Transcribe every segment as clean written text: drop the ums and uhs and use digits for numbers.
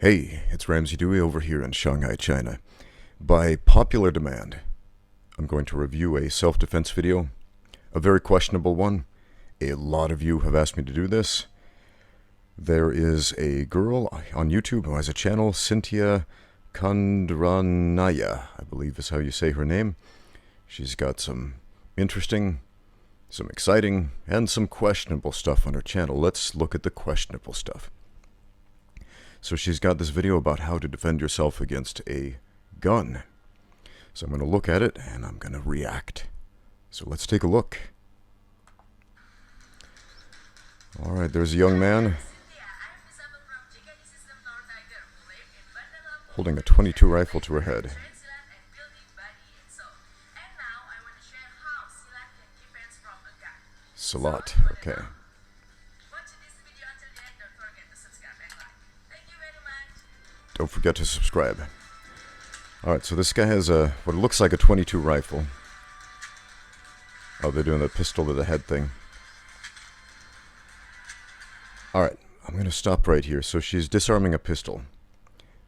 Hey, it's Ramsey Dewey over here in Shanghai, China. By popular demand, I'm going to review a self-defense video, a very questionable one. A lot of you have asked me to do this. There is a girl on YouTube who has a channel, Chintya Candranaya, I believe is how you say her name. She's got some interesting, some exciting, and some questionable stuff on her channel. Let's look at the questionable stuff. So she's got this video about how to defend yourself against a gun. So I'm going to look at it and I'm going to react. So let's take a look. Alright, there's a young man holding a .22 rifle to her head. Salat, okay. Don't forget to subscribe. Alright, so this guy has a what looks like a .22 rifle. Oh, they're doing the pistol to the head thing. Alright, I'm going to stop right here. So she's disarming a pistol,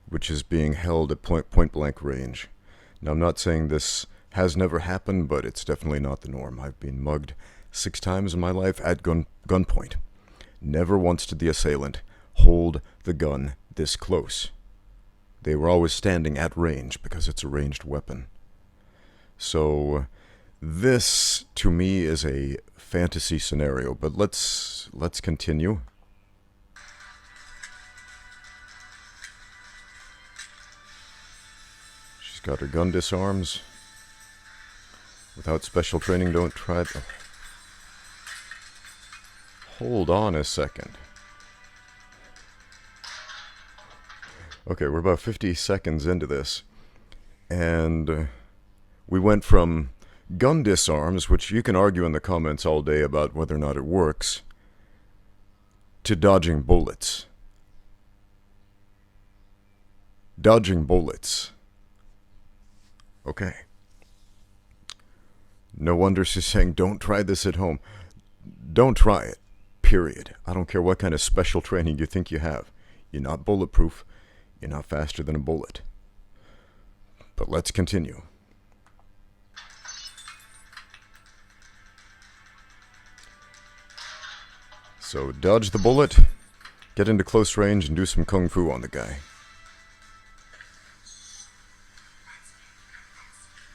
which is being held at point blank range. Now, I'm not saying this has never happened, but it's definitely not the norm. I've been mugged 6 times in my life at gunpoint. Never once did the assailant hold the gun this close. They were always standing at range because it's a ranged weapon. So this, to me, is a fantasy scenario, but let's continue. She's got her gun disarms. Without special training, don't try it. Hold on a second. Okay, we're about 50 seconds into this, and we went from gun disarms, which you can argue in the comments all day about whether or not it works, to dodging bullets. Dodging bullets. Okay. No wonder she's saying, don't try this at home. Don't try it, period. I don't care what kind of special training you think you have. You're not bulletproof. You're not faster than a bullet. But let's continue. So dodge the bullet, get into close range, and do some kung fu on the guy.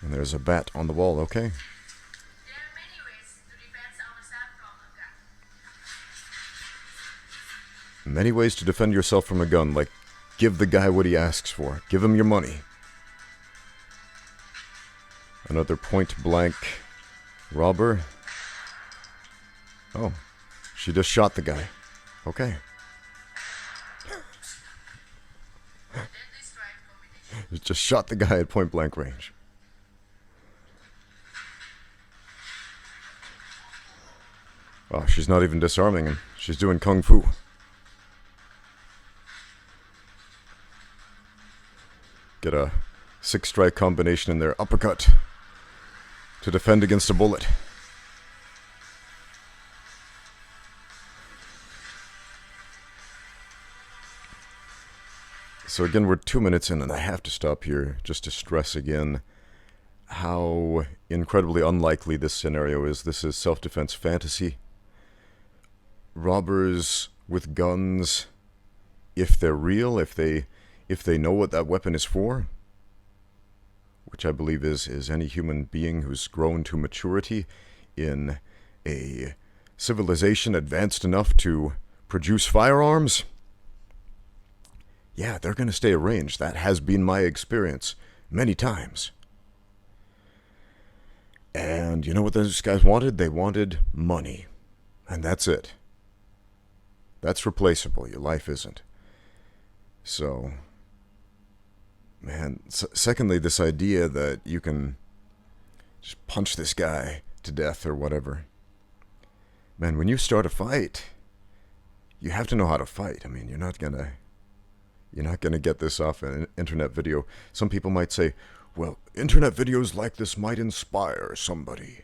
And there's a bat on the wall, okay? Many ways to defend yourself from a gun, like give the guy what he asks for. Give him your money. Another point-blank robber. Oh, she just shot the guy. Okay. Just shot the guy at point-blank range. Oh, she's not even disarming him. She's doing kung fu. Get a 6-strike combination in there. Uppercut. To defend against a bullet. So again, we're 2 minutes in, and I have to stop here just to stress again how incredibly unlikely this scenario is. This is self-defense fantasy. Robbers with guns, if they're real, if they know what that weapon is for, which I believe is any human being who's grown to maturity in a civilization advanced enough to produce firearms, yeah, they're going to stay at range. That has been my experience many times. And you know what those guys wanted? They wanted money. And that's it. That's replaceable. Your life isn't. So, man, secondly, this idea that you can just punch this guy to death or whatever. Man, when you start a fight, you have to know how to fight. I mean, you're not gonna get this off an internet video. Some people might say, well, internet videos like this might inspire somebody.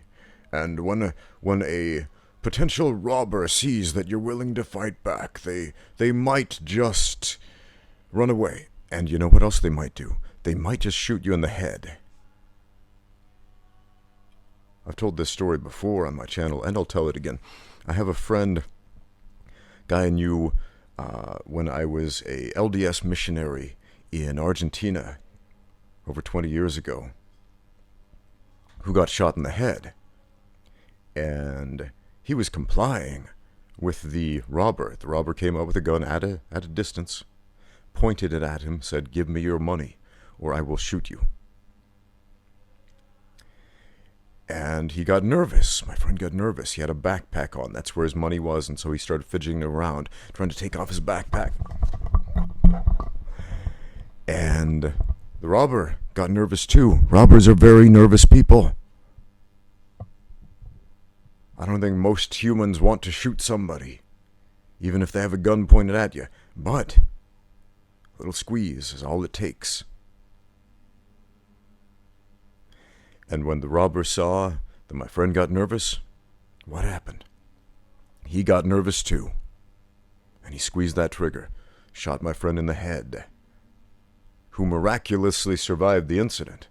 And when a potential robber sees that you're willing to fight back, they might just run away. And you know what else they might do? They might just shoot you in the head. I've told this story before on my channel, and I'll tell it again. I have a friend, guy I knew when I was a LDS missionary in Argentina over 20 years ago, who got shot in the head. And he was complying with the robber. The robber came up with a gun at a distance, pointed it at him, said, "Give me your money, or I will shoot you." And he got nervous. My friend got nervous. He had a backpack on. That's where his money was, and so he started fidgeting around, trying to take off his backpack. And the robber got nervous too. Robbers are very nervous people. I don't think most humans want to shoot somebody, even if they have a gun pointed at you. But a little squeeze is all it takes. And when the robber saw that my friend got nervous, what happened? He got nervous too. And he squeezed that trigger, shot my friend in the head, who miraculously survived the incident.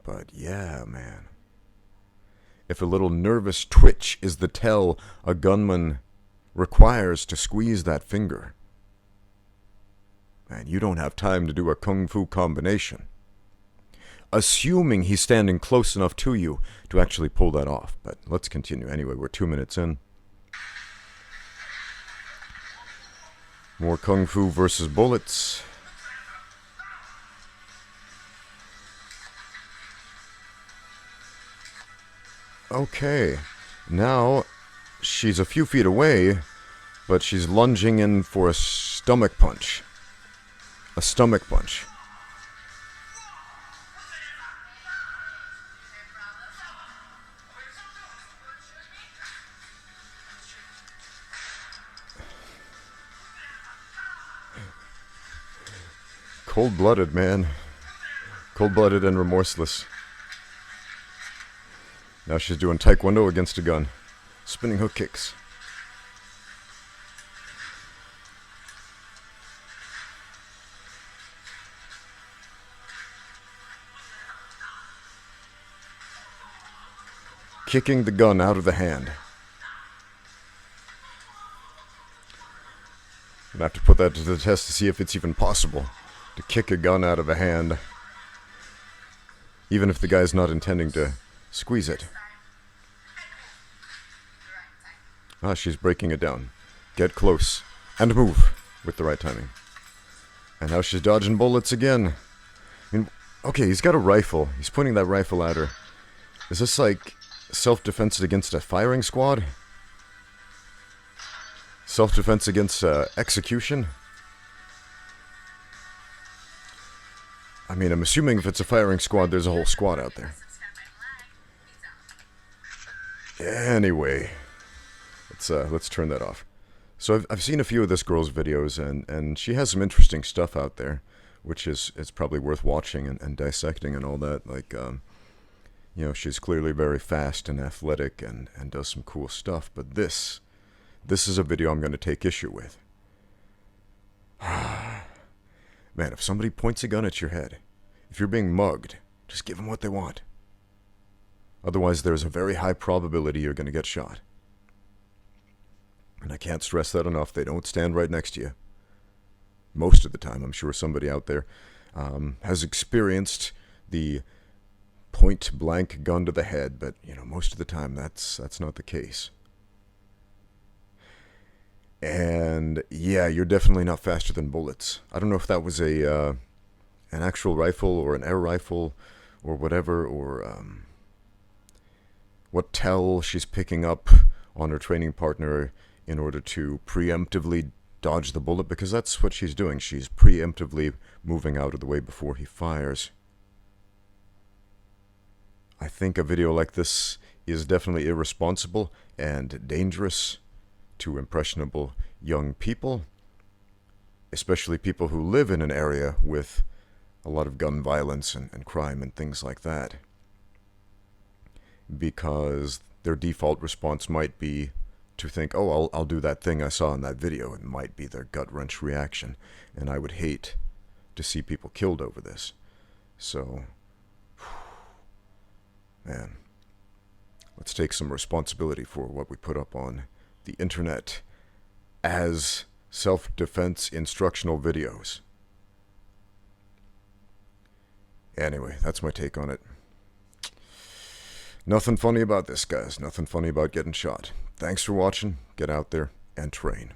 But yeah, man. If a little nervous twitch is the tell a gunman requires to squeeze that finger, man, you don't have time to do a kung fu combination. Assuming he's standing close enough to you to actually pull that off. But let's continue. Anyway, we're 2 minutes in. More kung fu versus bullets. Okay, now she's a few feet away, but she's lunging in for a stomach punch. A stomach punch. Cold-blooded, man. Cold-blooded and remorseless. Now she's doing taekwondo against a gun. Spinning hook kicks. Kicking the gun out of the hand. I'm gonna have to put that to the test to see if it's even possible to kick a gun out of a hand, even if the guy's not intending to squeeze it. Ah, she's breaking it down. Get close and move with the right timing. And now she's dodging bullets again. I mean, okay, he's got a rifle. He's pointing that rifle at her. Is this like self-defense against a firing squad? Self-defense against execution? I mean, I'm assuming if it's a firing squad, there's a whole squad out there. Anyway, let's turn that off. So I've seen a few of this girl's videos, and she has some interesting stuff out there, which is probably worth watching and dissecting and all that. Like, you know, she's clearly very fast and athletic and does some cool stuff. But this is a video I'm going to take issue with. Man, if somebody points a gun at your head, if you're being mugged, just give them what they want. Otherwise, there's a very high probability you're going to get shot. And I can't stress that enough. They don't stand right next to you. Most of the time, I'm sure somebody out there has experienced the point-blank gun to the head, but you know, most of the time that's not the case. And yeah, you're definitely not faster than bullets. I don't know if that was an actual rifle or an air rifle or whatever, or what tell she's picking up on her training partner in order to preemptively dodge the bullet, because that's what she's doing. She's preemptively moving out of the way before he fires. I think a video like this is definitely irresponsible and dangerous to impressionable young people, especially people who live in an area with a lot of gun violence and crime and things like that, because their default response might be to think, oh, I'll do that thing I saw in that video. It might be their gut-wrench reaction, and I would hate to see people killed over this. So, man, let's take some responsibility for what we put up on the internet as self-defense instructional videos. Anyway, that's my take on it. Nothing funny about this, guys. Nothing funny about getting shot. Thanks for watching. Get out there and train.